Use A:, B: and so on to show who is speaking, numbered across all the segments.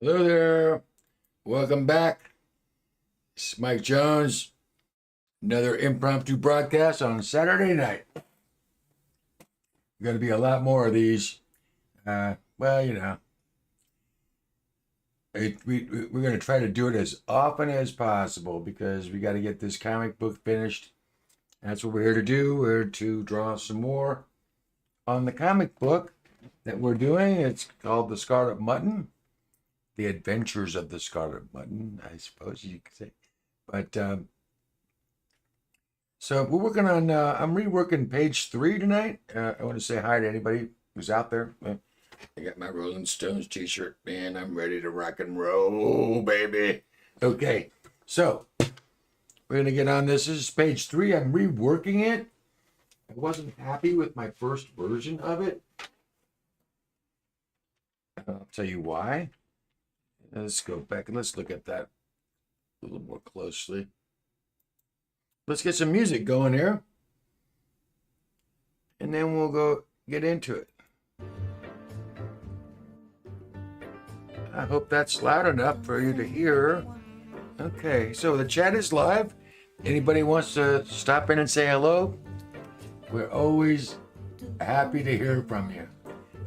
A: Hello there. Welcome back. It's Mike Jones. Another impromptu broadcast on Saturday night. Going to be a lot more of these. Well, you know, we're going to try to do it as often as possible because we got to get this comic book finished. That's what we're here to do. We're to draw some more on the comic book that we're doing. It's called The Scarlet Mutton. The Adventures of the Scarlet Mutton, I suppose you could say. But so we're working on. I'm reworking page 3 tonight. I want to say hi to anybody who's out there. I got my Rolling Stones T-shirt, man. I'm ready to rock and roll, baby. Okay, so we're gonna get on this. This is page 3. I'm reworking it. I wasn't happy with my first version of it. I'll tell you why. Let's go back and let's look at that a little more closely. Let's get some music going here. And then we'll go get into it. I hope that's loud enough for you to hear. Okay, so the chat is live. Anybody wants to stop in and say hello? We're always happy to hear from you.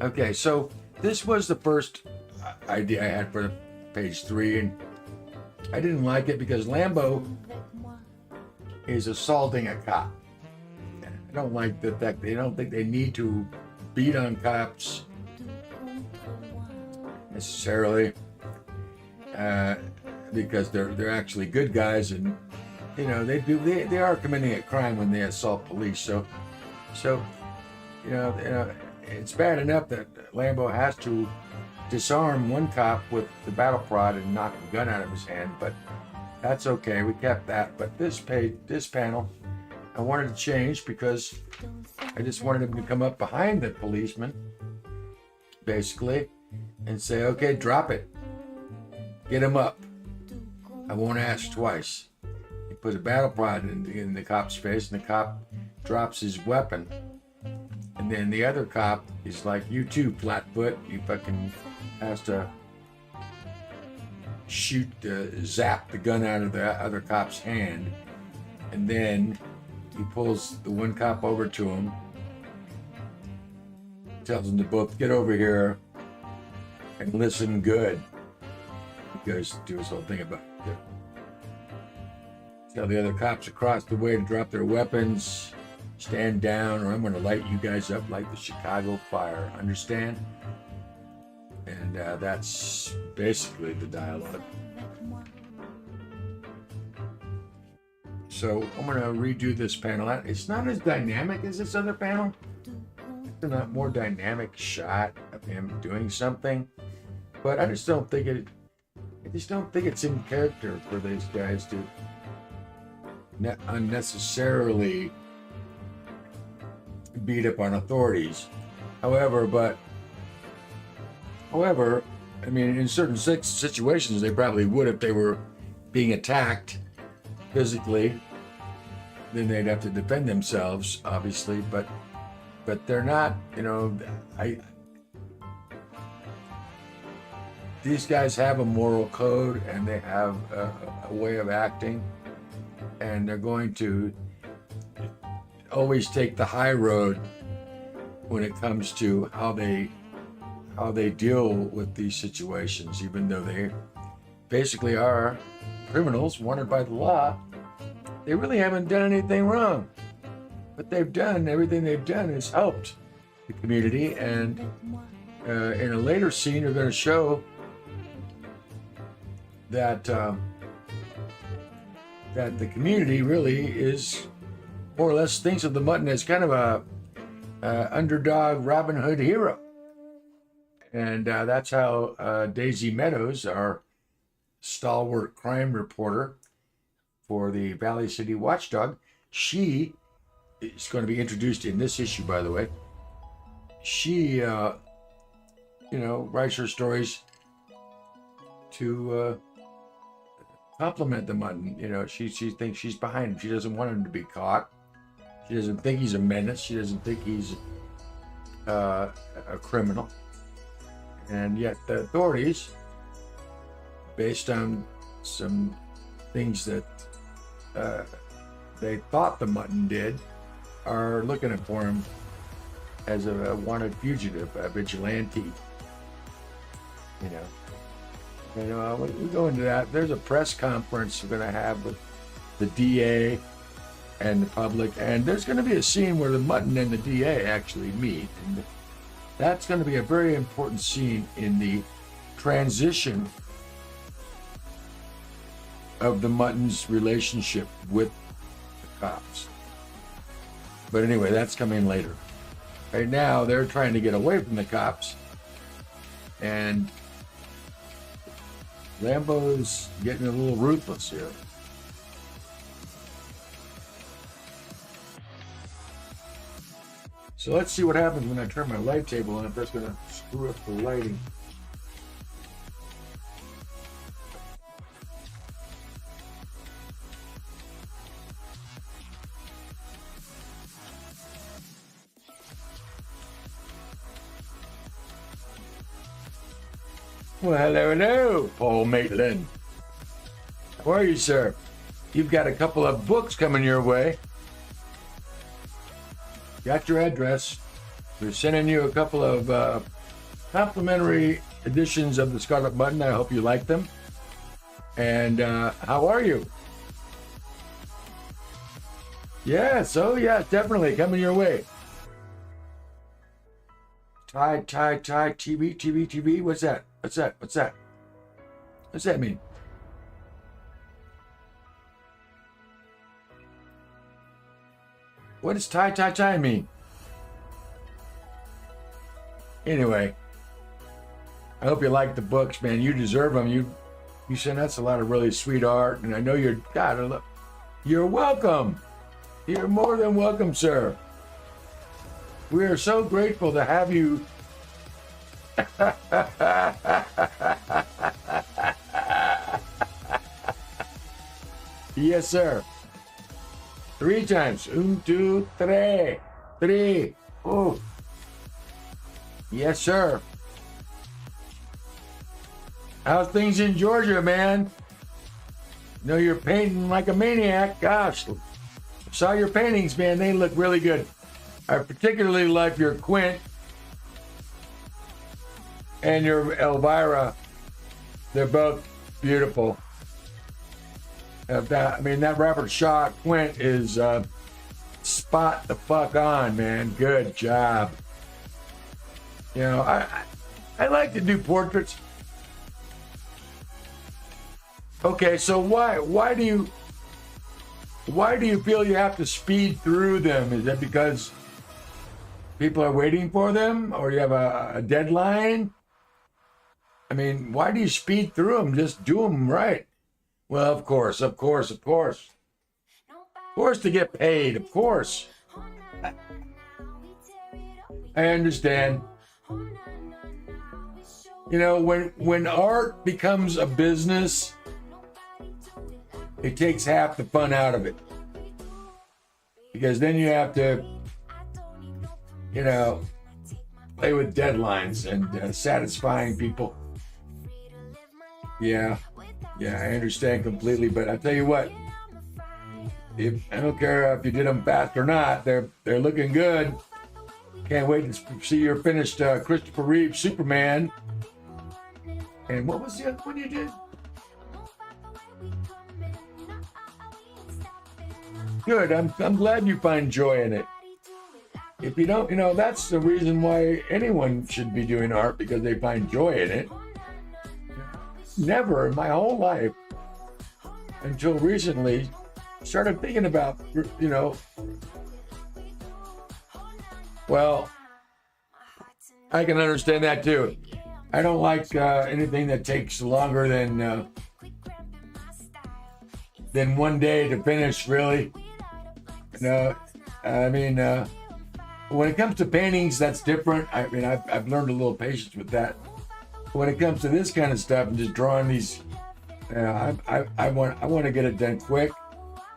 A: Okay, so this was the first idea I had for page 3, and I didn't like it because Lambo is assaulting a cop. I don't like the fact they don't think they need to beat on cops necessarily because they're actually good guys, and you know they are committing a crime when they assault police. So you know it's bad enough that Lambo has to disarm one cop with the battle prod and knock the gun out of his hand, but that's okay. We kept that. But this panel, I wanted to change because I just wanted him to come up behind the policeman, basically, and say, "Okay, drop it. Get him up. I won't ask twice." He put a battle prod in the cop's face, and the cop drops his weapon. And then the other cop is like, "You too, Flatfoot. You fucking has to zap the gun out of the other cop's hand." And then he pulls the one cop over to him, tells them to both get over here and listen good. He goes to do his whole thing about it. Tell the other cops across the way to drop their weapons, stand down, or I'm going to light you guys up like the Chicago fire. Understand? And that's basically the dialogue. So I'm going to redo this panel. It's not as dynamic as this other panel. It's a more dynamic shot of him doing something, but I just don't think it's in character for these guys to unnecessarily beat up on authorities. However, I mean, in certain situations, they probably would if they were being attacked physically. Then they'd have to defend themselves, obviously. But they're not. You know, these guys have a moral code and they have a way of acting, and they're going to always take the high road when it comes to how they deal with these situations, even though they basically are criminals wanted by the law. They really haven't done anything wrong. But everything they've done has helped the community. And in a later scene, they're going to show that that the community really is more or less thinks of the Mutton as kind of a underdog Robin Hood hero. And that's how Daisy Meadows, our stalwart crime reporter for the Valley City Watchdog, she is going to be introduced in this issue, by the way. She, writes her stories to compliment the Mutton. You know, she thinks she's behind him. She doesn't want him to be caught. She doesn't think he's a menace. She doesn't think he's a criminal. And yet the authorities based on some things that they thought the mutton did, are looking for him as a wanted fugitive, a vigilante. You know, we go into that. There's a press conference we're going to have with the DA and the public, and there's going to be a scene where the mutton and the DA actually meet, and that's going to be a very important scene in the transition of the mutton's relationship with the cops. But anyway, that's coming later. Right now, they're trying to get away from the cops, and Lambo's getting a little ruthless here. So let's see what happens when I turn my light table on, if that's going to screw up the lighting. Well, hello, Paul Maitland. How are you, sir? You've got a couple of books coming your way. Got your address. We're sending you a couple of complimentary editions of the Scarlet Mutton. I hope you like them. And how are you? Yes, oh yeah, definitely coming your way. Tide, TV. What's that? What's that mean? What does tie mean? Anyway, I hope you like the books, man. You deserve them. You send us a lot of really sweet art, and I know you're welcome. You're more than welcome, sir. We are so grateful to have you. Yes, sir. 3 times. 1, 2, 3. 3. Oh. Yes, sir. How's things in Georgia, man? Know you're painting like a maniac. Gosh. Saw your paintings, man. They look really good. I particularly like your Quint and your Elvira. They're both beautiful. That Robert Shaw Quint is spot the fuck on, man. Good job. You know, I like to do portraits. Okay, so why do you feel you have to speed through them? Is that because people are waiting for them, or you have a deadline? I mean, why do you speed through them? Just do them right. Well, of course, to get paid, of course. I understand. You know, when art becomes a business, it takes half the fun out of it. Because then you have to, you know, play with deadlines and satisfying people. Yeah, I understand completely, but I tell you what, I don't care if you did them fast or not, they're looking good. Can't wait to see your finished Christopher Reeve Superman. And what was the other one you did? Good, I'm glad you find joy in it. If you don't, you know, that's the reason why anyone should be doing art, because they find joy in it. Never in my whole life, until recently, started thinking about, you know, well, I can understand that too. I don't like anything that takes longer than 1 day to finish, really. No, I mean, when it comes to paintings, that's different. I mean, I've learned a little patience with that. When it comes to this kind of stuff and just drawing these, I want to get it done quick,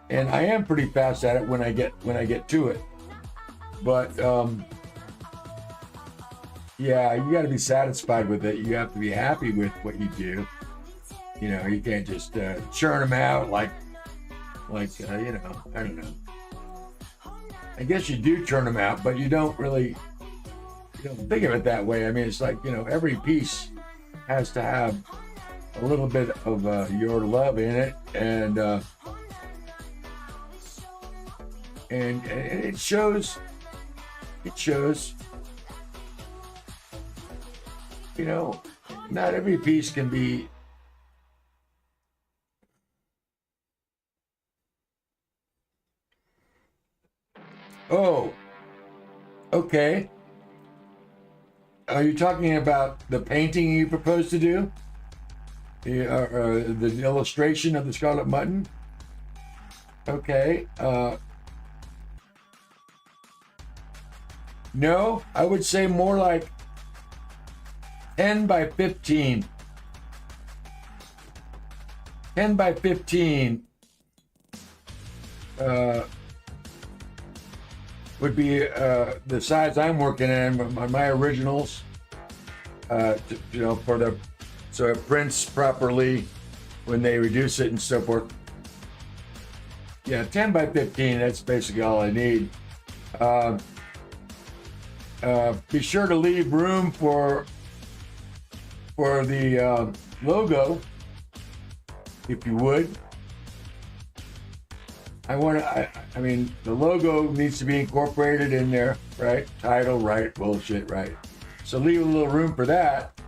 A: and I am pretty fast at it when I get to it. But yeah, you got to be satisfied with it. You have to be happy with what you do. You know, you can't just churn them out like you know, I don't know. I guess you do churn them out, but you don't really think of it that way. I mean, it's like, you know, every piece has to have a little bit of your love in it, and it shows. It shows. You know, not every piece can be. Oh, okay. Are you talking about the painting you propose to do? The illustration of the Scarlet Mutton? Okay. No, I would say more like 10 by 15. 10 by 15 would be the size I'm working in on my originals. You know, so it prints properly when they reduce it and so forth. Yeah, 10 by 15, that's basically all I need. Be sure to leave room for the logo, if you would. I mean, the logo needs to be incorporated in there, right? Title, right? Bullshit, right? So leave a little room for that.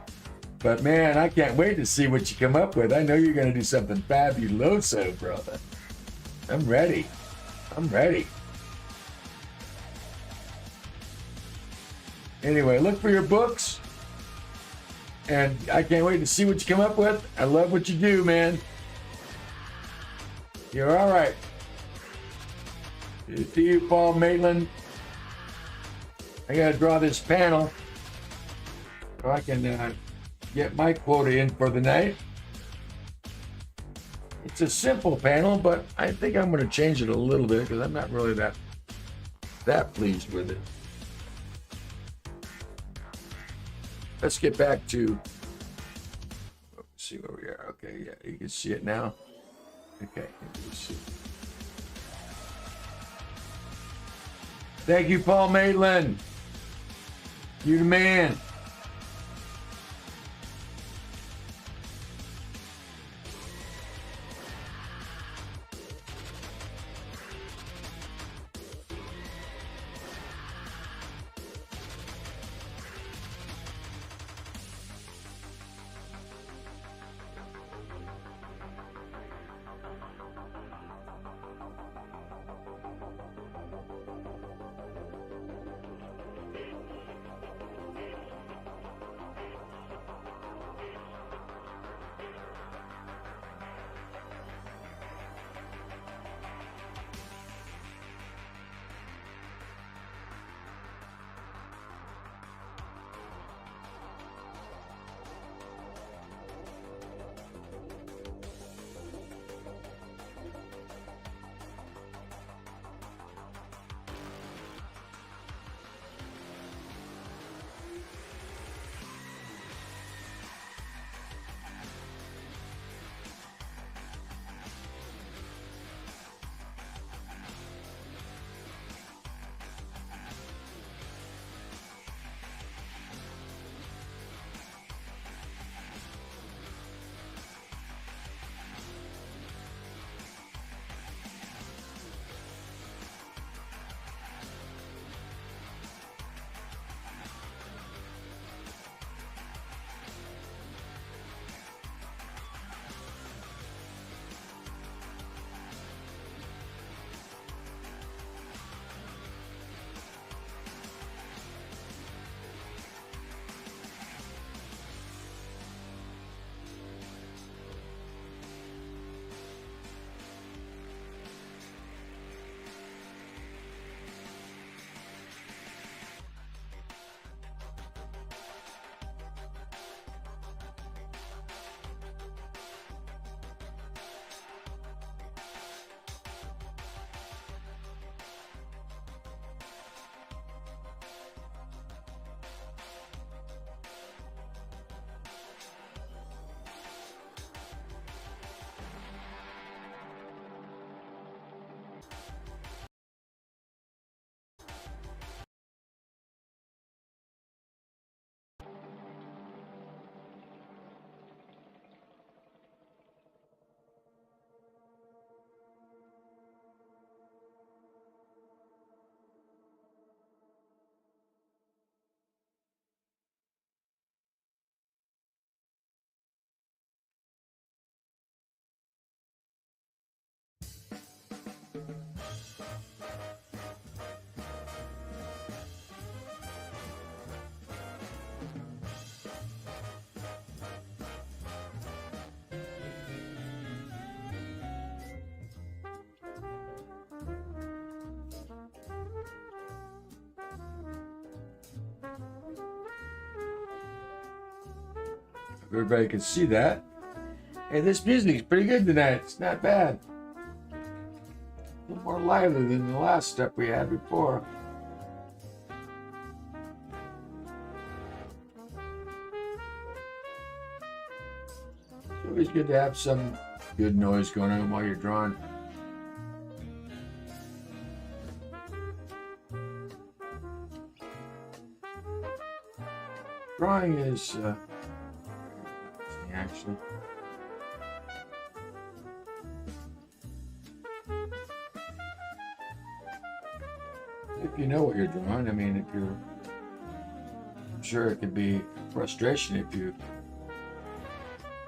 A: But man, I can't wait to see what you come up with. I know you're going to do something fabuloso, brother. I'm ready. I'm ready. Anyway, look for your books. And I can't wait to see what you come up with. I love what you do, man. You're all right. To you, Paul Maitland. I got to draw this panel so I can get my quota in for the night. It's a simple panel, but I think I'm going to change it a little bit because I'm not really that pleased with it. Let's get back to, let's see where we are. Okay, yeah, you can see it now. Okay, you can see it. Thank you, Paul Maitland. You the man. everybody can see that. Hey, this music's pretty good tonight. It's not bad. A little more lively than the last stuff we had before. It's always good to have some good noise going on while you're drawing. Drawing is actually. If you know what you're drawing, I mean, if you're, I'm sure it could be frustration if you're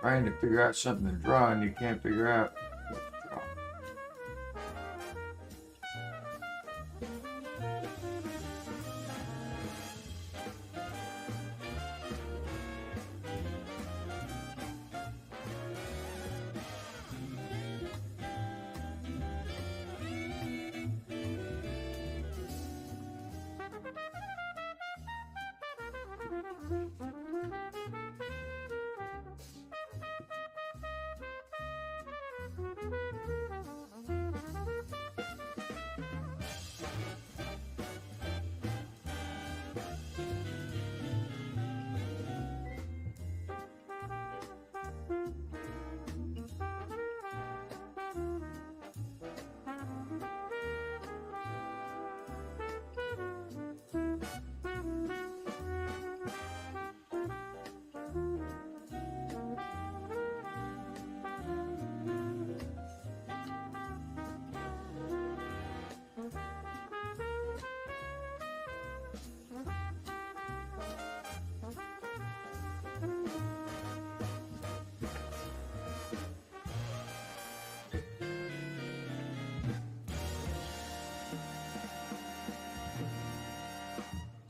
A: trying to figure out something to draw and you can't figure out what to draw.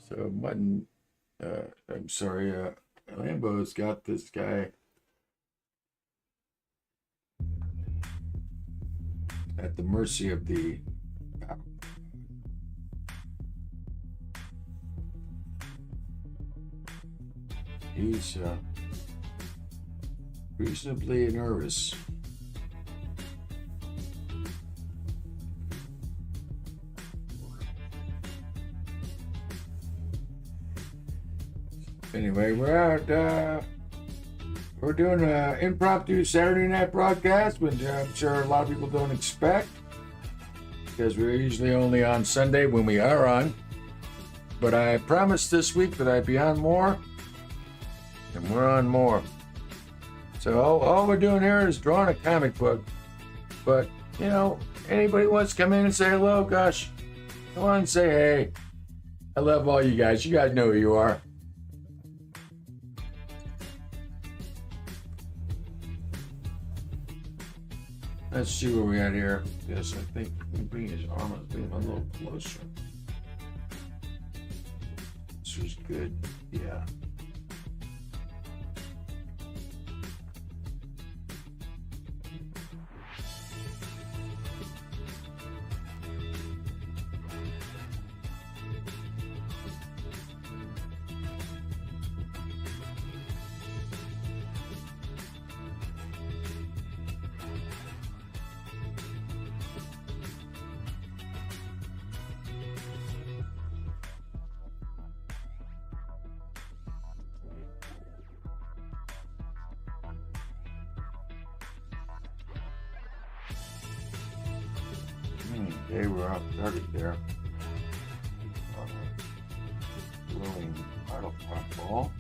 A: So Mutton, I'm sorry, Lambo's got this guy at the mercy of the he's reasonably nervous. Anyway, we're out. We're doing an impromptu Saturday night broadcast, which I'm sure a lot of people don't expect, because we're usually only on Sunday when we are on. But I promised this week that I'd be on more, and we're on more. So all we're doing here is drawing a comic book. But, you know, anybody wants to come in and say hello, gosh, come on and say hey. I love all you guys. You guys know who you are. Let's see where we're at here. Yes, I think we bring his arm a little closer. This was good. Yeah. Okay, we're off target there. Rolling bottle pop ball.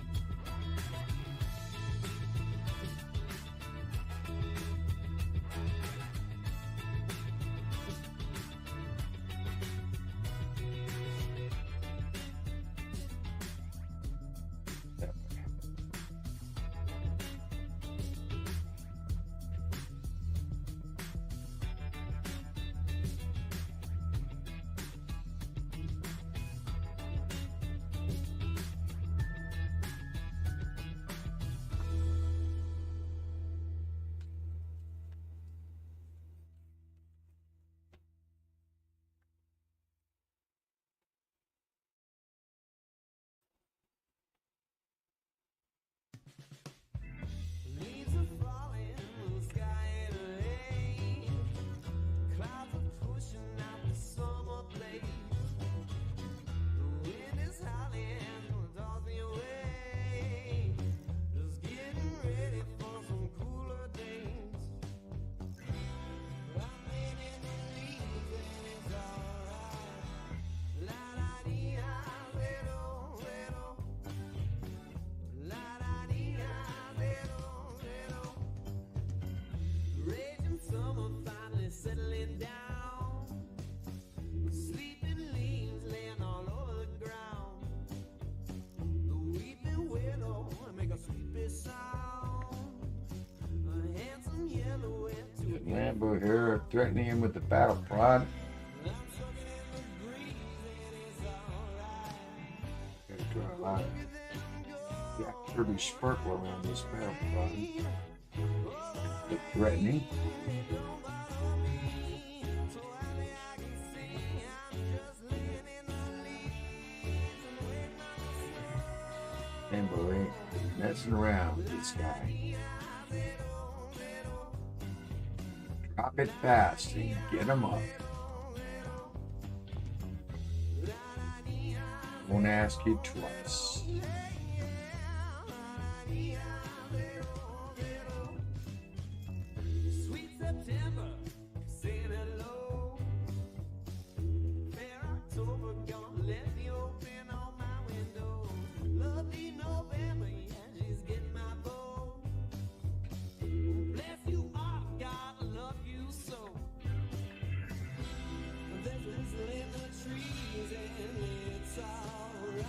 A: Lambo here, threatening him with the battle prod. Gotta draw a lot of Jack Kirby sparkle around this battle prod. A bit threatening. Lambo ain't messing around with this guy. Drop it fast and get him up. Won't ask you twice.
B: Sweet September, saying hello. Fair October, gonna let me open all my windows. Lovely November, yeah, she's getting my bow. Bless you all, God, I love you so. There's whistle in the trees and it's alright.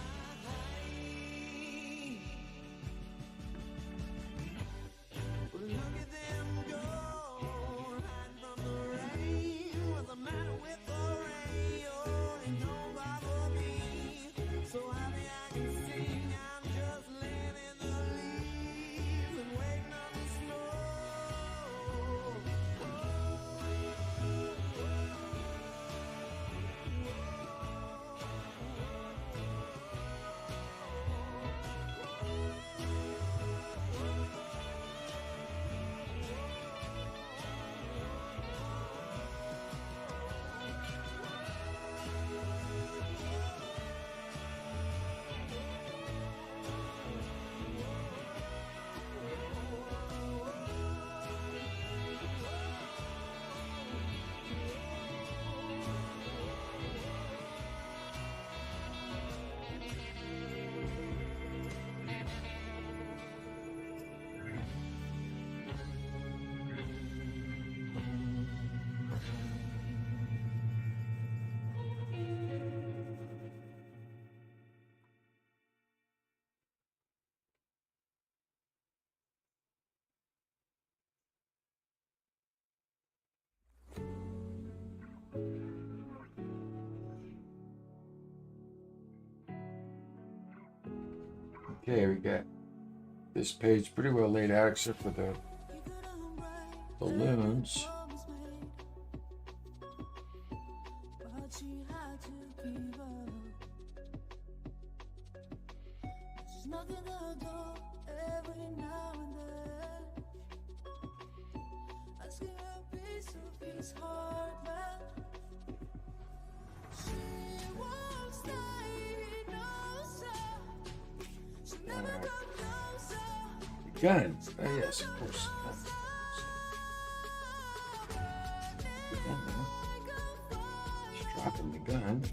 B: Look at them go, hide from the rain. What's the matter with the rain? Oh, it don't bother me. So happy I can sing. I'm just laying in the leaves and waiting on the snow.
A: Okay, we got this page pretty well laid out except for the balloons. Guns. Oh yes, of course. Just dropping the gun.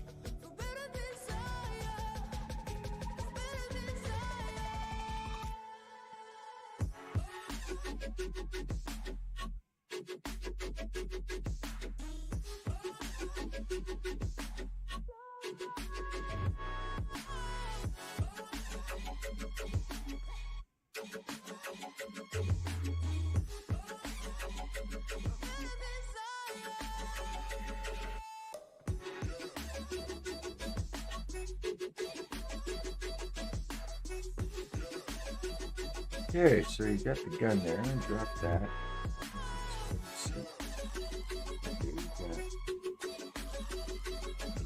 A: Okay, so you got the gun there, and drop that. Okay, we got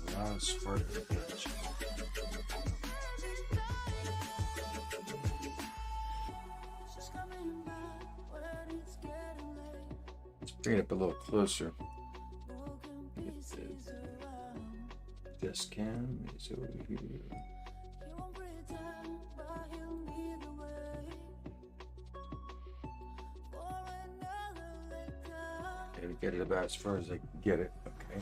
A: a lot of spark pitch. Let's bring it up a little closer. Get the desk cam is over here. Okay, get it about as far as I can get it. Okay.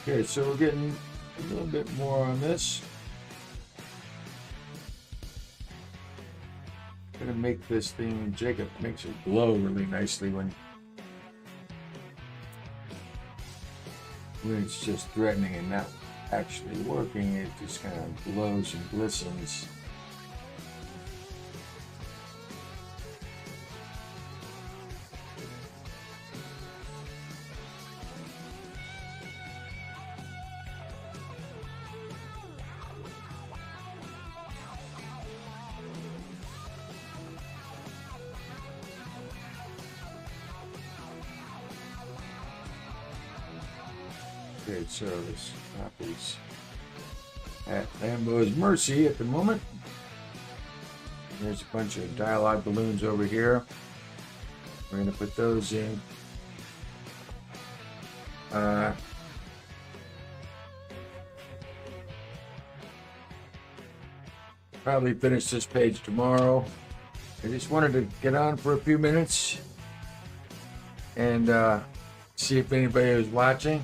A: Okay, so we're getting a little bit more on this. Gonna make this thing, Jacob makes it glow really nicely when it's just threatening and not actually working. It just kind of glows and glistens. Okay, so this copies at Lambo's mercy at the moment. There's a bunch of dialogue balloons over here. We're going to put those in. Probably finish this page tomorrow. I just wanted to get on for a few minutes and see if anybody was watching.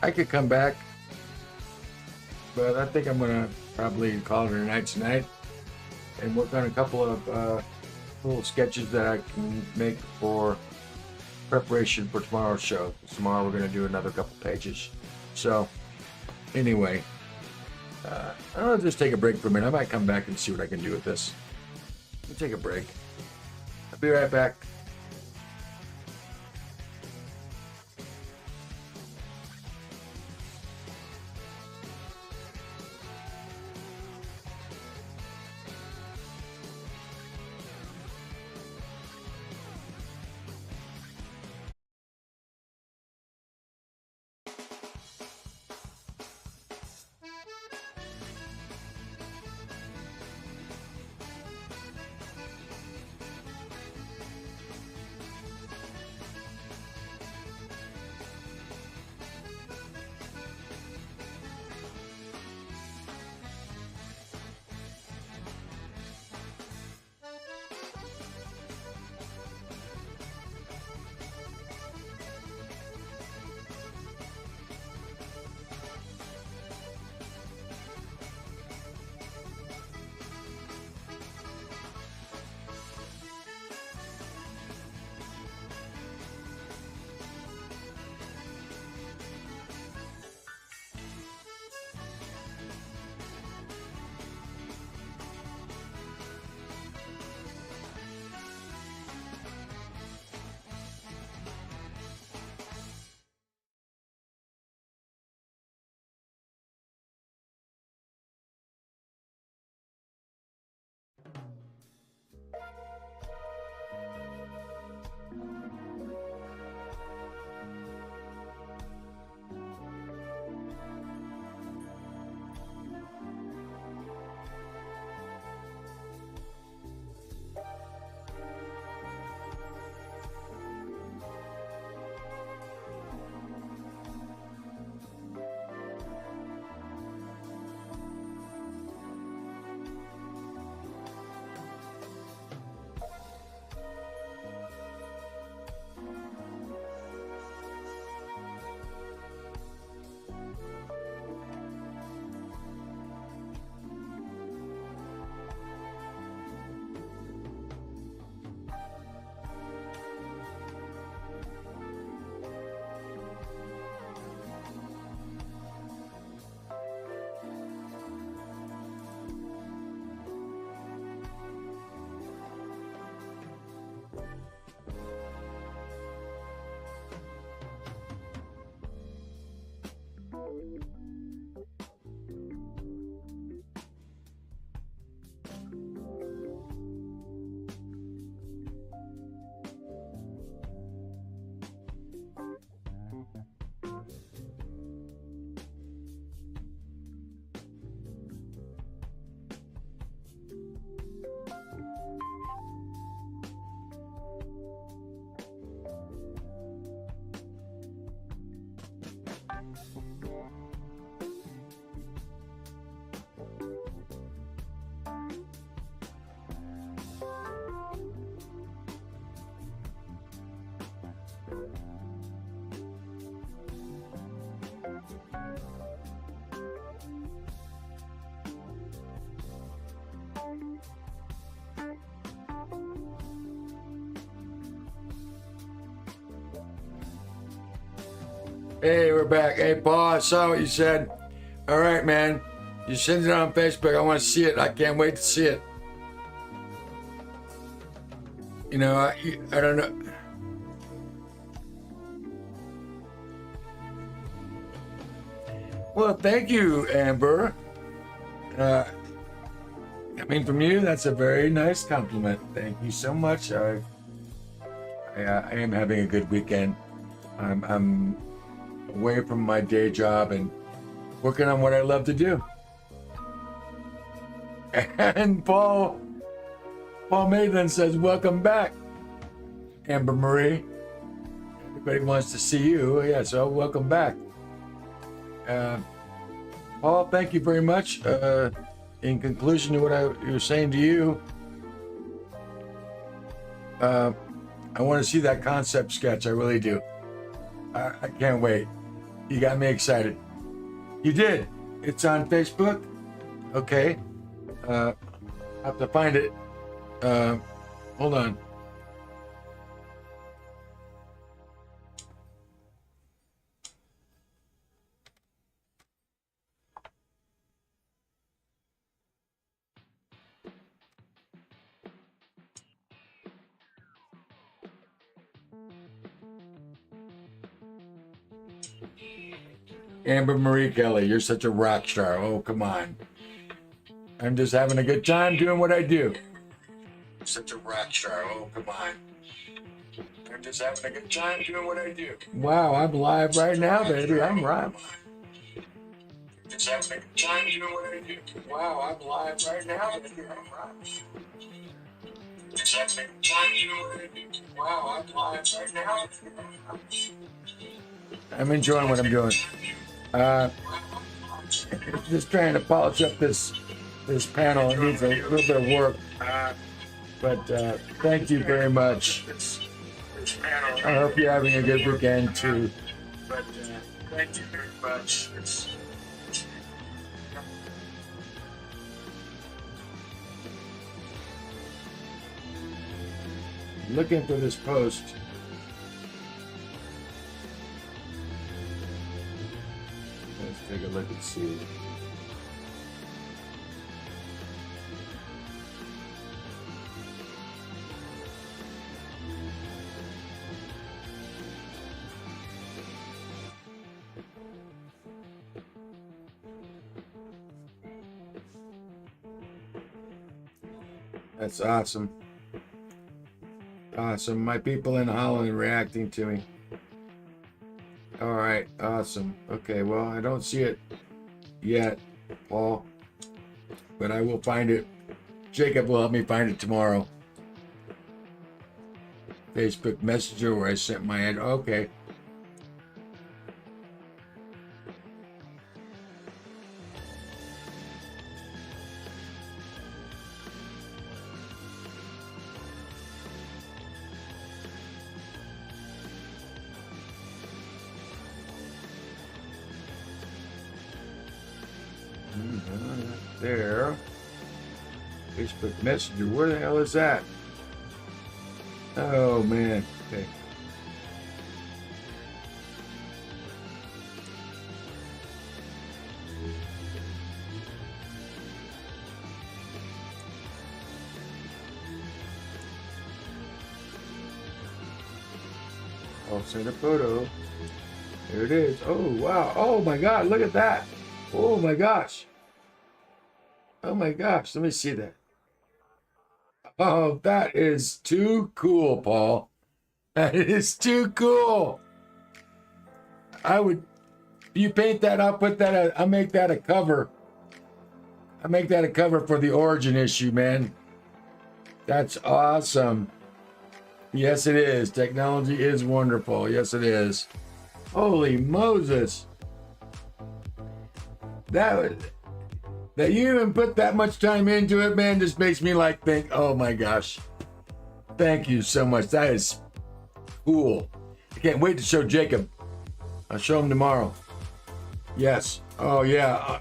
A: I could come back, but I think I'm gonna probably call it a night tonight and work on a couple of little sketches that I can make for preparation for tomorrow's show. Tomorrow we're gonna do another couple pages. So anyway, I'll just take a break for a minute. I might come back and see what I can do with this. Let me take a break. I'll be right back. Hey, we're back. Hey, Paul, I saw what you said. All right, man. You send it on Facebook. I want to see it. I can't wait to see it. You know, I don't know. Well, thank you, Amber. Coming from you, that's a very nice compliment. Thank you so much. I am having a good weekend. I'm away from my day job and working on what I love to do. And Paul Maitland says, welcome back, Amber Marie. Everybody wants to see you. Yeah, so welcome back. Paul, thank you very much. In conclusion to what I was saying to you, I want to see that concept sketch. I really do. I can't wait. You got me excited. You did. It's on Facebook. Okay. I have to find it. Hold on. Amber Marie Kelly, you're such a rock star. Oh, come on. I'm just having a good time doing what I do. Such a rock star. Oh, come on. I'm just having a good time doing what I do. Wow, I'm live right now, baby. I'm right. Just having a good time doing what I do. Wow, I'm live right now, baby. I'm right. Just having a good time doing what I do. Wow, I'm live right now. I'm enjoying what I'm doing. Just trying to polish up this panel. It needs a little bit of work. But thank you very much. I hope you're having a good weekend too. But thank you very much. Looking for this post. Let's take a look and see. That's awesome. Awesome. My people in Holland reacting to me. All right. Awesome. Okay. Well, I don't see it yet, Paul, but I will find it. Jacob will help me find it tomorrow. Facebook Messenger where I sent my ad. Okay. There. Facebook Messenger. Where the hell is that? Oh man. Okay. I'll send a photo. There it is. Oh wow. Oh my God. Look at that. Oh my gosh. Oh my gosh, let me see that. Oh, that is too cool, Paul. That is too cool. You paint that, I'll make that a cover. I'll make that a cover for the origin issue, man. That's awesome. Yes, it is. Technology is wonderful. Yes, it is. Holy Moses. That you even put that much time into it, man, just makes me like think, oh my gosh. Thank you so much. That is cool. I can't wait to show Jacob. I'll show him tomorrow. Yes. Oh yeah.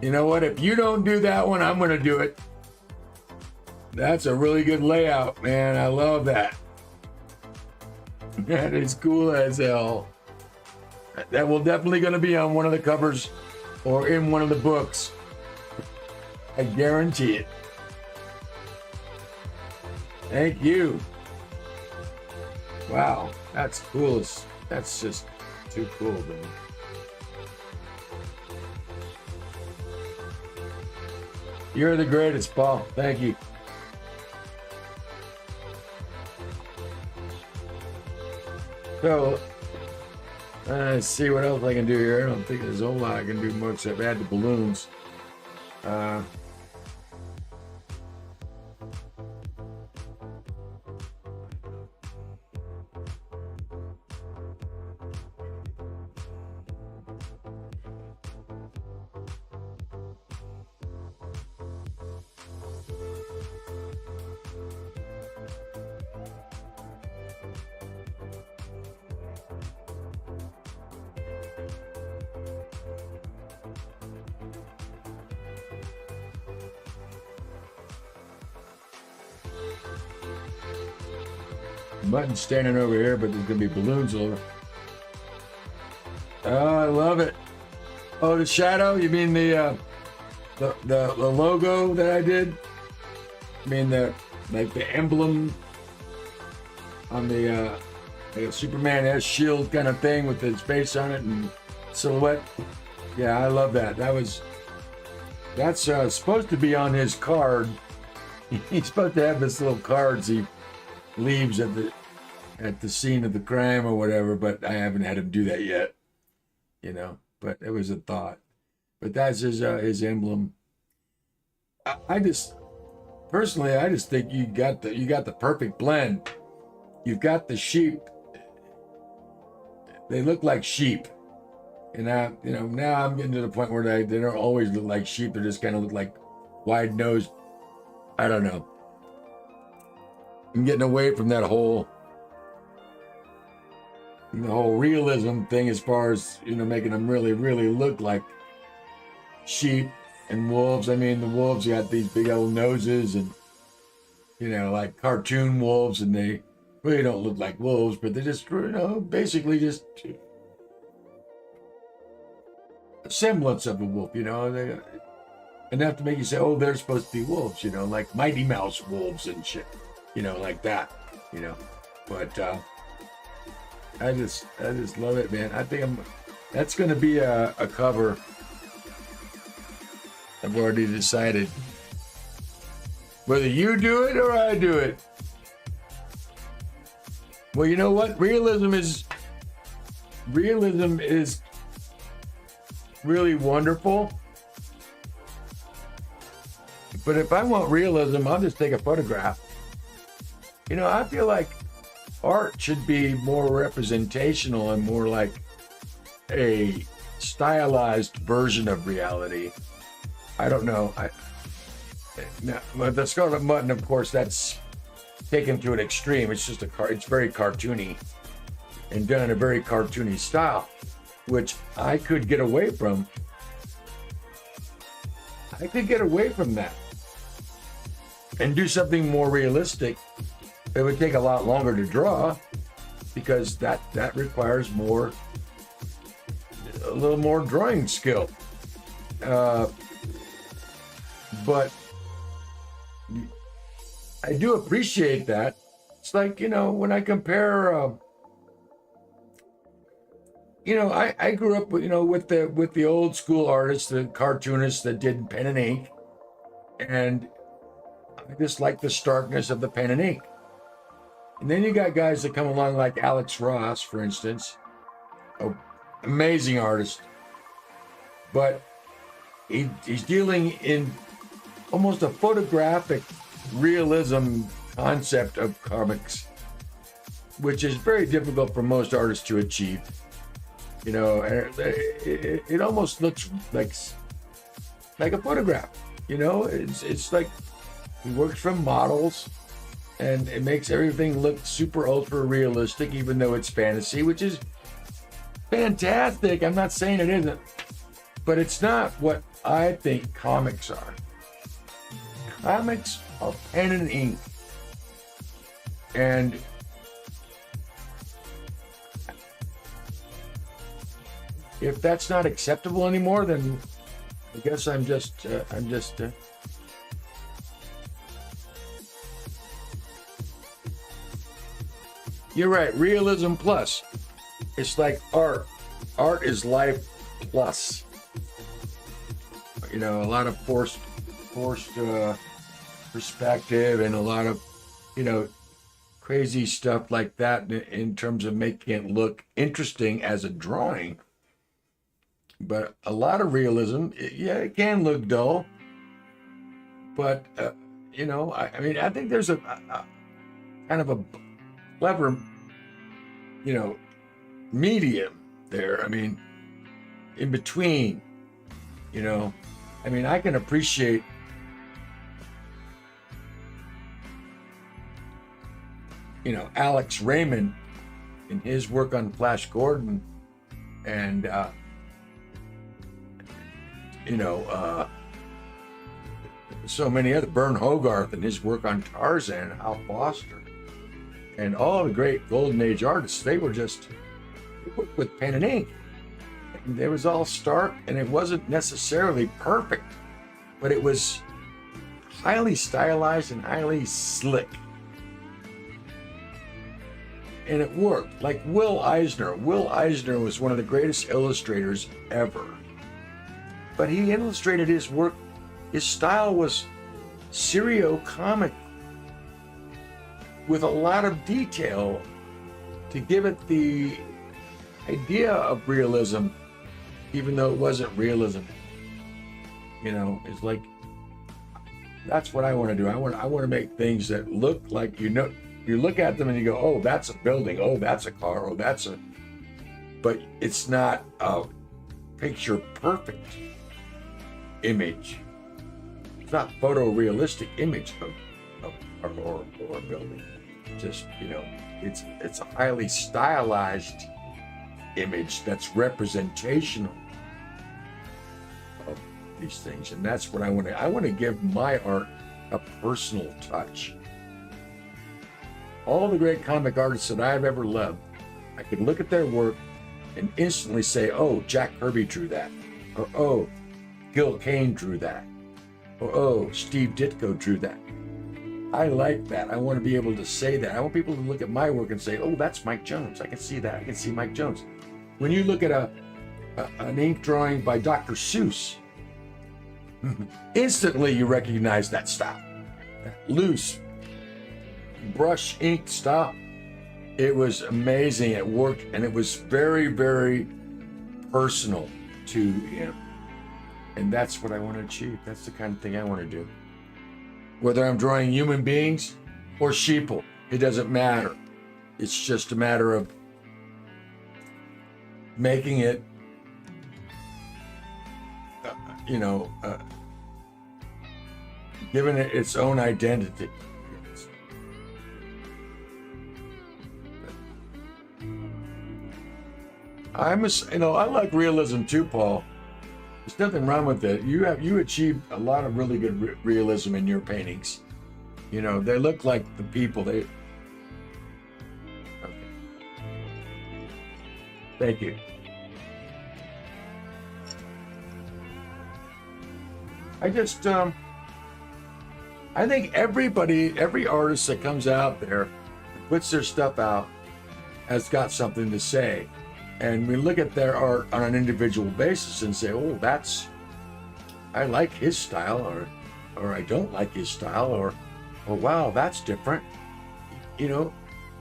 A: You know what? If you don't do that one, I'm going to do it. That's a really good layout, man. I love that. That is cool as hell. That will definitely going to be on one of the covers or in one of the books. I guarantee it. Thank you. Wow, that's cool. That's just too cool to me. You're the greatest, Paul. Thank you. So, let's see what else I can do here. I don't think there's a whole lot I can do more except add the balloons. Button's standing over here, but there's gonna be balloons over. Oh, I love it. Oh, the shadow? You mean the logo that I did? I mean the emblem on the like a Superman S shield kind of thing with his face on it and silhouette. Yeah, I love that. That's supposed to be on his card. He's supposed to have this little cards he leaves at the scene of the crime or whatever, but I haven't had him do that yet, you know. But it was a thought. But that's his emblem. I just think you got the perfect blend. You've got the sheep. They look like sheep, and now I'm getting to the point where they don't always look like sheep. They just kind of look like wide nosed. I don't know. I'm getting away from that whole realism thing as far as, making them really, really look like sheep and wolves. I mean, the wolves got these big old noses and, like cartoon wolves, and they really don't look like wolves, but they're just, basically just a semblance of a wolf, they enough to make you say, oh, they're supposed to be wolves, like Mighty Mouse wolves and shit. Like that, but I just love it, man. I think that's going to be a cover. I've already decided whether you do it or I do it. Well, you know what? Realism is really wonderful. But if I want realism, I'll just take a photograph. I feel like art should be more representational and more like a stylized version of reality. I don't know. But the Scarlet Mutton, of course, that's taken to an extreme. It's just it's very cartoony and done in a very cartoony style, which I could get away from. I could get away from that and do something more realistic. It would take a lot longer to draw because that requires a little more drawing skill. But I do appreciate that. It's like, when I compare, I grew up, with the old school artists, the cartoonists that did pen and ink, and I just like the starkness of the pen and ink. And then you got guys that come along like Alex Ross, for instance, amazing artist, but he's dealing in almost a photographic realism concept of comics, which is very difficult for most artists to achieve. It almost looks like a photograph. It's like he works from models. And it makes everything look super ultra realistic, even though it's fantasy, which is fantastic. I'm not saying it isn't, but it's not what I think comics are. Comics are pen and ink. And if that's not acceptable anymore, then I guess I'm just you're right. Realism plus. It's like art. Art is life plus. You know, a lot of forced perspective and a lot of, you know, crazy stuff like that in terms of making it look interesting as a drawing. But a lot of realism, yeah, it can look dull. But, you know, I mean, I think there's a kind of a clever, you know, medium there. I mean, in between, you know, I mean, I can appreciate Alex Raymond in his work on Flash Gordon and so many other, Bern Hogarth and his work on Tarzan, Hal Foster, and all the great Golden Age artists. They worked with pen and ink. And it was all stark, and it wasn't necessarily perfect, but it was highly stylized and highly slick. And it worked. Like Will Eisner. Will Eisner was one of the greatest illustrators ever. But he illustrated his work, his style was serio-comic with a lot of detail to give it the idea of realism, even though it wasn't realism. You know, it's like, that's what I want to do. I want to make things that look like, you know, you look at them and you go, oh, that's a building, oh, that's a car, oh, but it's not a picture perfect image. It's not photorealistic image of a building. Just, you know, it's a highly stylized image that's representational of these things. And that's what I want to give my art a personal touch. All the great comic artists that I've ever loved, I could look at their work and instantly say, oh, Jack Kirby drew that. Or, oh, Gil Kane drew that. Or, oh, Steve Ditko drew that. I like that. I want to be able to say that. I want people to look at my work and say, oh, that's Mike Jones. I can see that. I can see Mike Jones. When you look at an ink drawing by Dr. Seuss, instantly you recognize that style. That loose brush ink style. It was amazing. It worked, and it was very, very personal to him. And that's what I want to achieve. That's the kind of thing I want to do. Whether I'm drawing human beings or sheeple, it doesn't matter. It's just a matter of making it, giving it its own identity. I like realism too, Paul. There's nothing wrong with it. You achieved a lot of really good realism in your paintings. You know, they look like the people. Okay. Thank you. I think every artist that comes out there, puts their stuff out, has got something to say. And we look at their art on an individual basis and say, oh, I like his style, or I don't like his style, or wow, that's different. You know,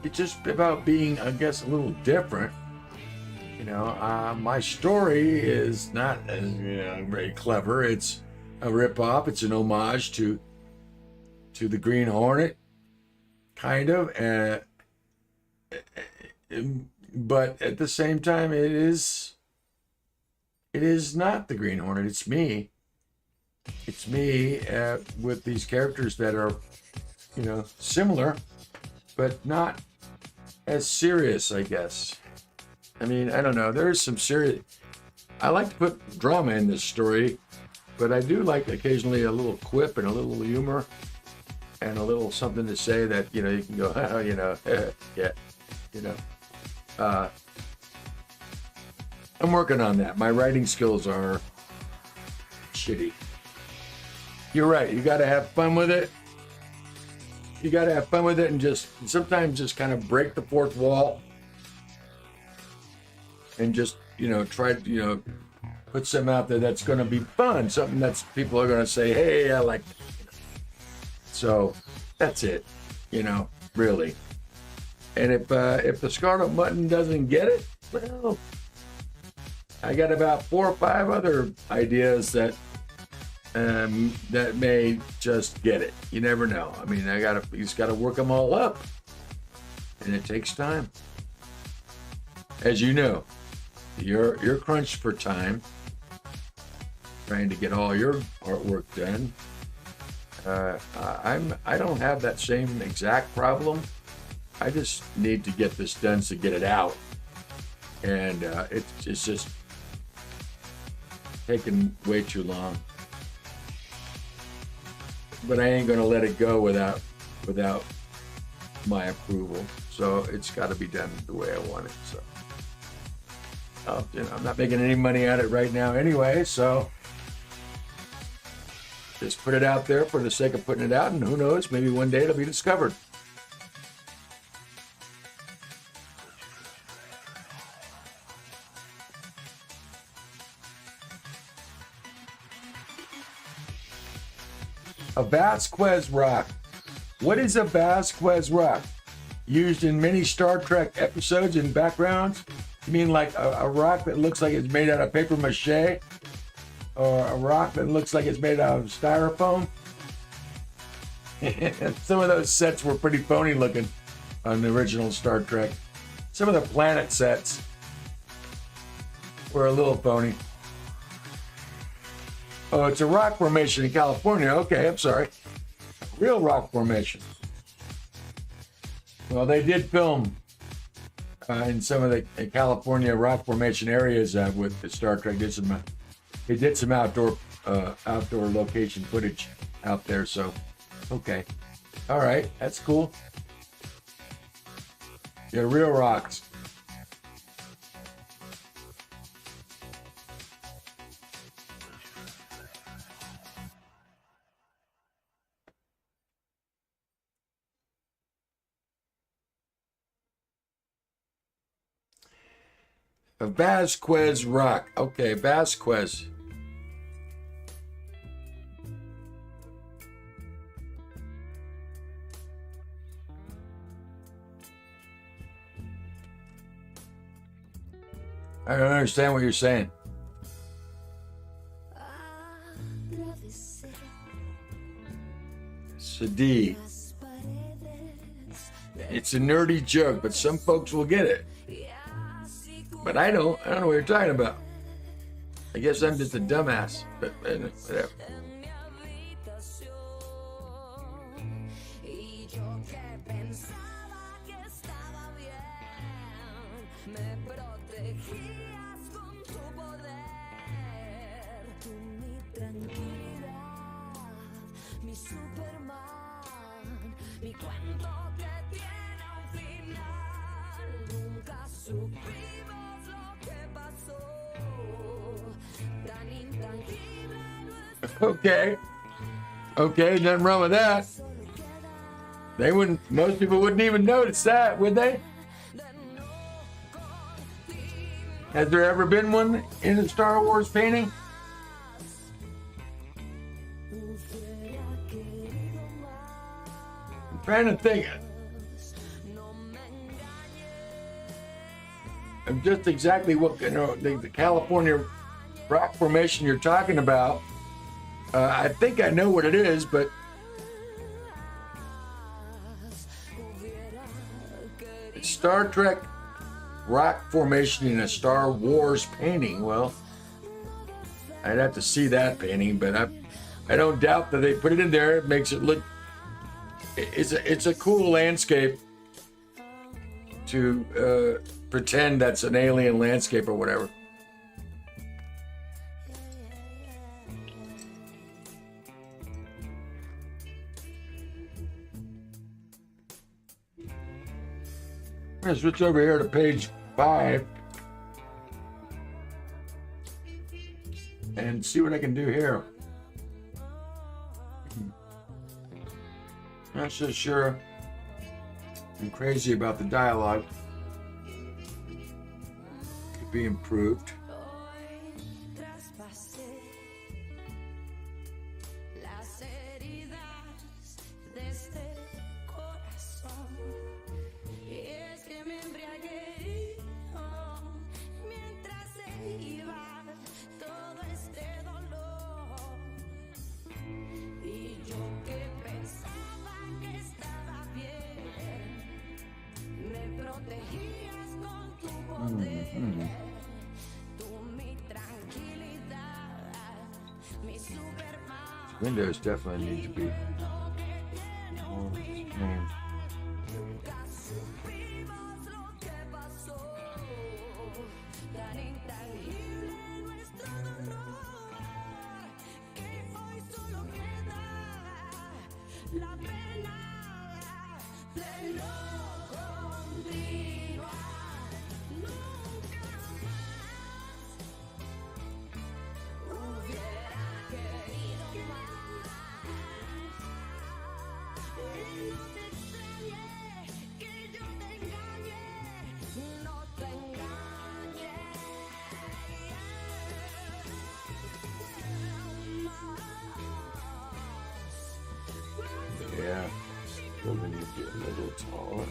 A: it's just about being, I guess, a little different. You know, my story is not very clever. It's a ripoff. It's an homage to the Green Hornet, kind of. But at the same time, it is not the Green Hornet. It's me. It's me with these characters that are, similar, but not as serious, I guess. I mean, I don't know. There's some serious. I like to put drama in this story, but I do like occasionally a little quip and a little humor and a little something to say that, you can go, yeah, I'm working on that. My writing skills are shitty. You're right. You got to have fun with it. You got to have fun with it and just sometimes just kind of break the fourth wall and just, try to, put something out there that's going to be fun. Something that's people are going to say, hey, I like that. So that's it, really. And if the Scarlet Mutton doesn't get it, well, I got about 4 or 5 other ideas that may just get it. You never know. I mean, you just gotta work them all up, and it takes time. As you know, you're crunched for time, trying to get all your artwork done. I don't have that same exact problem. I just need to get this done to get it out, and it's just taking way too long. But I ain't gonna let it go without my approval. So it's got to be done the way I want it. So I'm not making any money at it right now anyway. So just put it out there for the sake of putting it out, and who knows, maybe one day it'll be discovered. A Vasquez rock. What is a Vasquez rock? Used in many Star Trek episodes and backgrounds? You mean like a rock that looks like it's made out of paper mache? Or a rock that looks like it's made out of styrofoam? Some of those sets were pretty phony looking on the original Star Trek. Some of the planet sets were a little phony. Oh, it's a rock formation in California. Okay, I'm sorry. Real rock formation. Well, they did film in some of the California rock formation areas with the Star Trek. They did some outdoor location footage out there. So, okay, all right, that's cool. Yeah, real rocks. A Vasquez rock. Okay, Vasquez. I don't understand what you're saying. Sadi. It's a nerdy joke, but some folks will get it. But I don't know what you're talking about. I guess I'm just a dumbass, but whatever. Okay, nothing wrong with that. Most people wouldn't even notice that, would they? Has there ever been one in a Star Wars painting? I'm trying to think. I'm just exactly what, the California rock formation you're talking about. I think I know what it is, but it's Star Trek rock formation in a Star Wars painting. Well, I'd have to see that painting, but I don't doubt that they put it in there. It makes it look. It's a cool landscape to pretend that's an alien landscape or whatever. I'm gonna switch over here to page 5. and see what I can do here. Not so sure I'm crazy about the dialogue. Could be improved. Windows definitely need to be more named. Yeah, building need to get a little taller.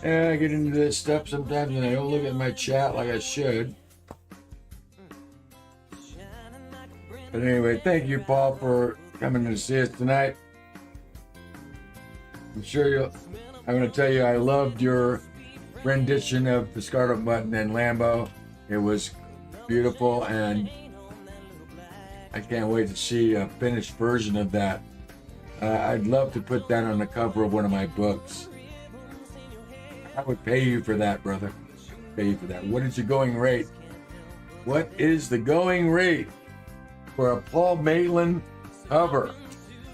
A: And I get into this stuff sometimes and I don't look at my chat like I should. But anyway, thank you, Paul, for coming to see us tonight. I'm going to tell you, I loved your rendition of the Scarlet Button and Lambo. It was beautiful, and I can't wait to see a finished version of that. I'd love to put that on the cover of one of my books. I would pay you for that, brother. Pay you for that. What is your going rate? What is the going rate for a Paul Maitland cover?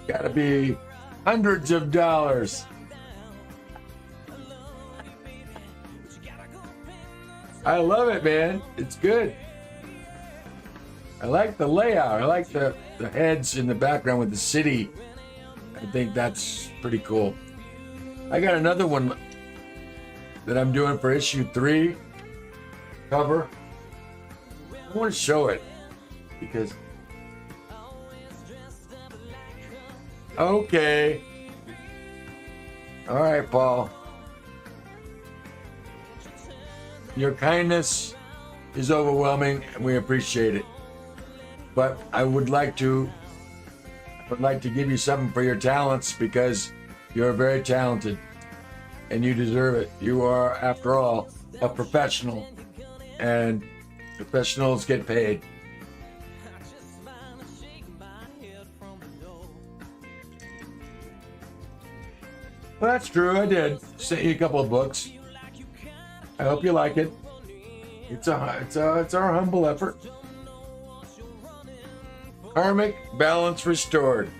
A: Gotta be hundreds of dollars. I love it, man. It's good. I like the layout. I like the heads in the background with the city. I think that's pretty cool. I got another one that I'm doing for issue 3 cover. I want to show it because okay. All right, Paul. Your kindness is overwhelming and we appreciate it. But I would like to give you something for your talents because you're very talented. And you deserve it. You are, after all, a professional. And professionals get paid. Well, that's true. I did send you a couple of books. I hope you like it. It's our humble effort. Karmic balance restored.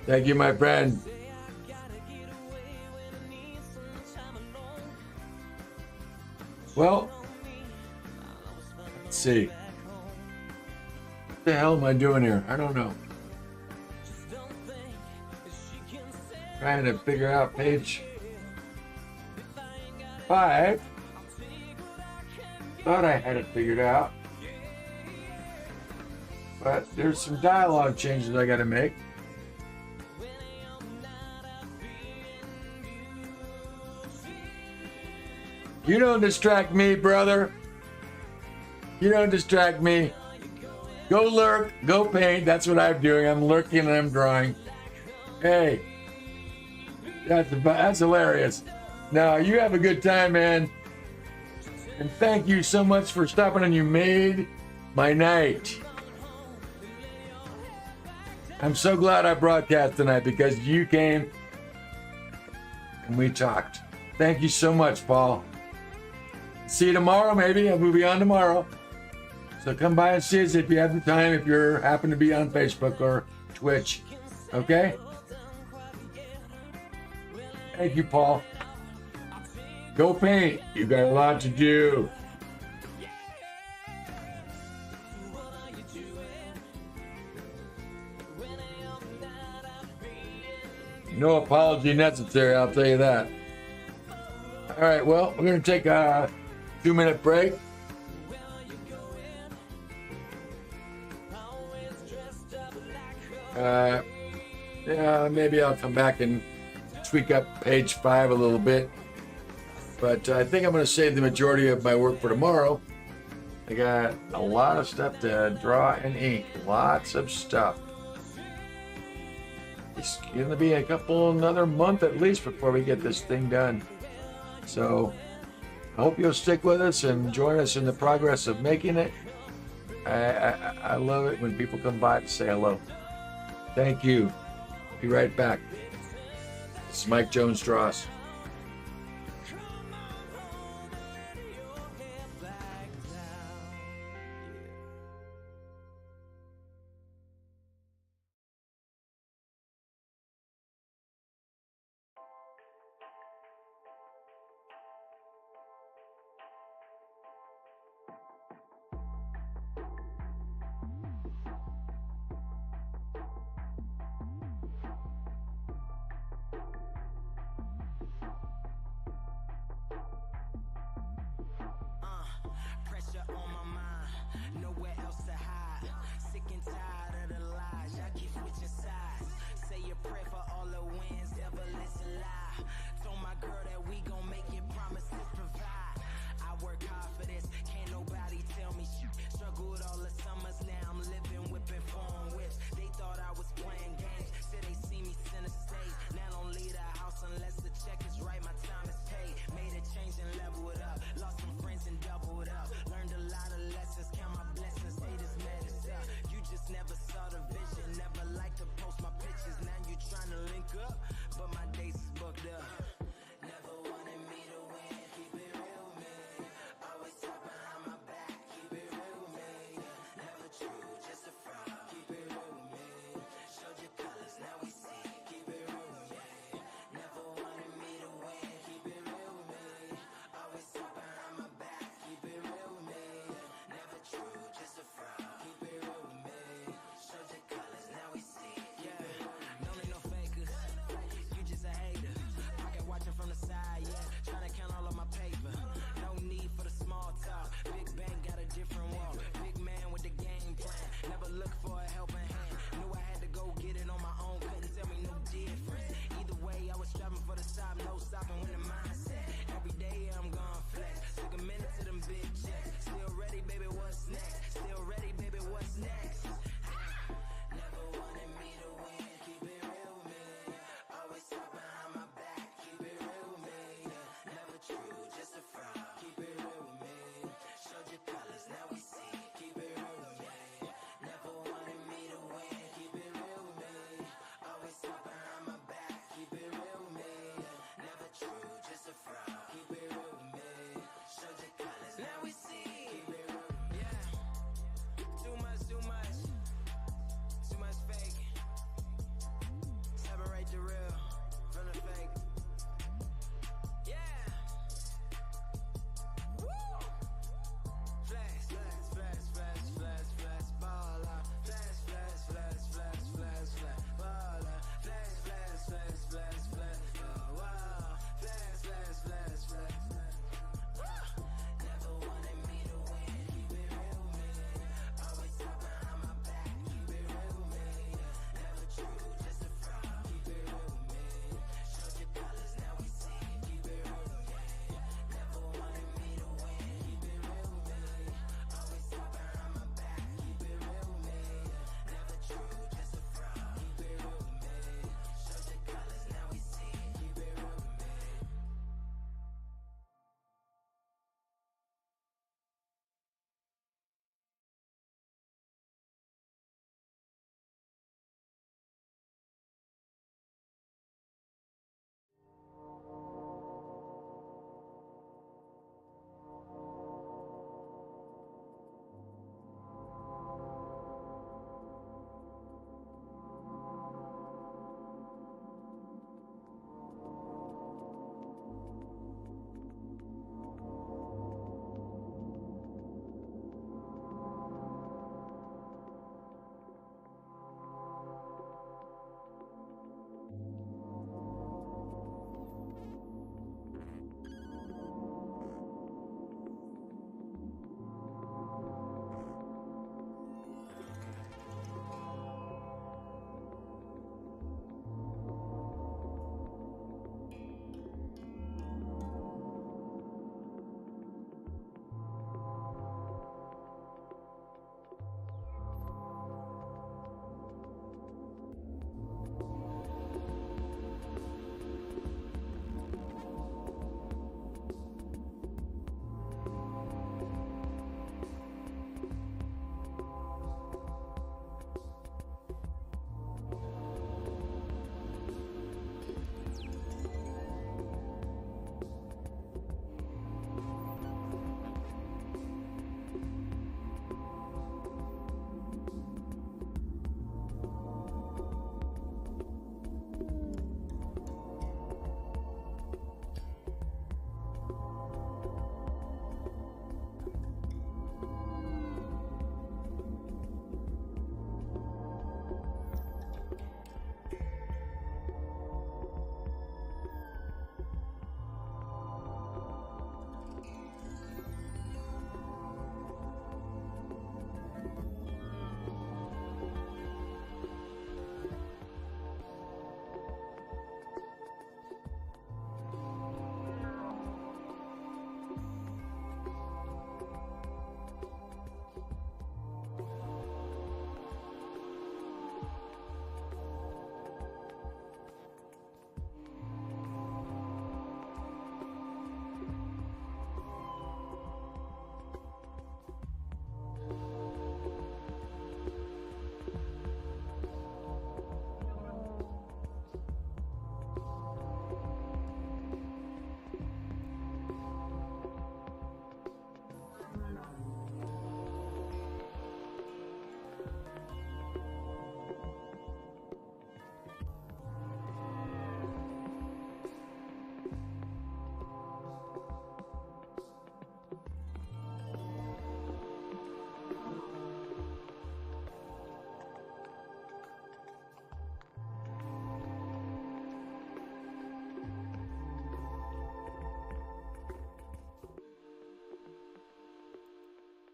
A: Thank you, my friend. Well, let's see. What the hell am I doing here? I don't know. Trying to figure out page 5. Thought I had it figured out. But there's some dialogue changes I gotta make. You don't distract me, brother. You don't distract me. Go lurk, go paint. That's what I'm doing. I'm lurking and I'm drawing. Hey, that's hilarious. No, you have a good time, man. And thank you so much for stopping and you made my night. I'm so glad I broadcast tonight because you came and we talked. Thank you so much, Paul. See you tomorrow, maybe. We'll be on tomorrow. So come by and see us if you have the time, if you're happen to be on Facebook or Twitch. Okay? Thank you, Paul. Go paint. You got a lot to do. No apology necessary, I'll tell you that. All right, well, we're going to take a 2-minute break. Yeah, maybe I'll come back and tweak up page 5 a little bit. But I think I'm going to save the majority of my work for tomorrow. I got a lot of stuff to draw and ink. Lots of stuff. It's going to be another month at least before we get this thing done. So I hope you'll stick with us and join us in the progress of making it. I love it when people come by to say hello. Thank you. Be right back. This is Mike Jones Dross.
B: Pressure on my mind, nowhere else to hide. Sick and tired of the lies, y'all keep switching sides. Say a prayer for all the wins, ever listen lie. Told my girl that we gon' make it, promises provide. I work hard for this, can't nobody tell me shit. Struggled all the summers, now I'm living whipping foreign whips. They thought I was playing games, said they see me center stage. Now don't leave the house unless the check is right, my time is paid. Made a change and leveled up, lost some friends and doubled up. Learned a lot of lessons.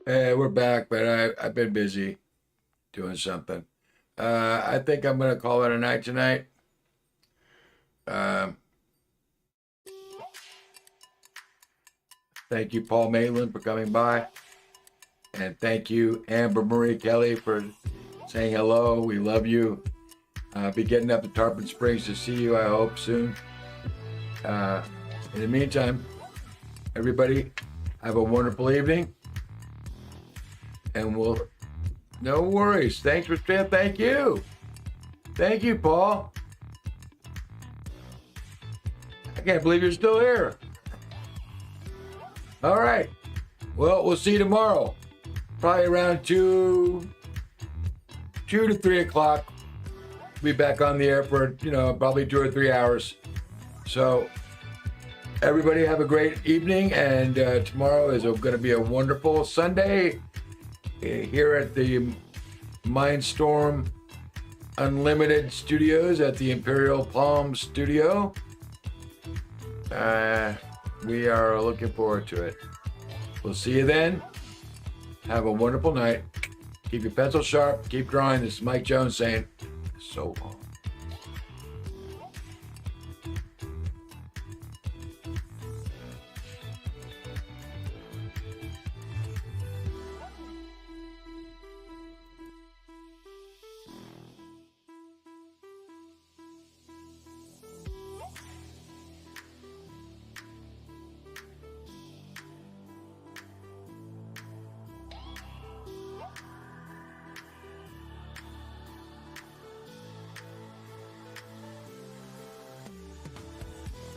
A: We're back, but I've been busy doing something. I think I'm gonna call it a night tonight. Thank you, Paul Maitland, for coming by, and thank you, Amber Marie Kelly, for saying hello. We love you. Be getting up to Tarpon Springs to see you, I hope, soon. In the meantime, everybody, have a wonderful evening. And no worries. Thanks for saying thank you. Thank you, Paul. I can't believe you're still here. All right. Well, we'll see you tomorrow. Probably around 2 to 3 o'clock. Be back on the air for, probably 2 or 3 hours. So everybody have a great evening, and tomorrow is going to be a wonderful Sunday here at the Mindstorm Unlimited Studios at the Imperial Palm Studio. We are looking forward to it. We'll see you then. Have a wonderful night. Keep your pencil sharp. Keep drawing. This is Mike Jones saying so long.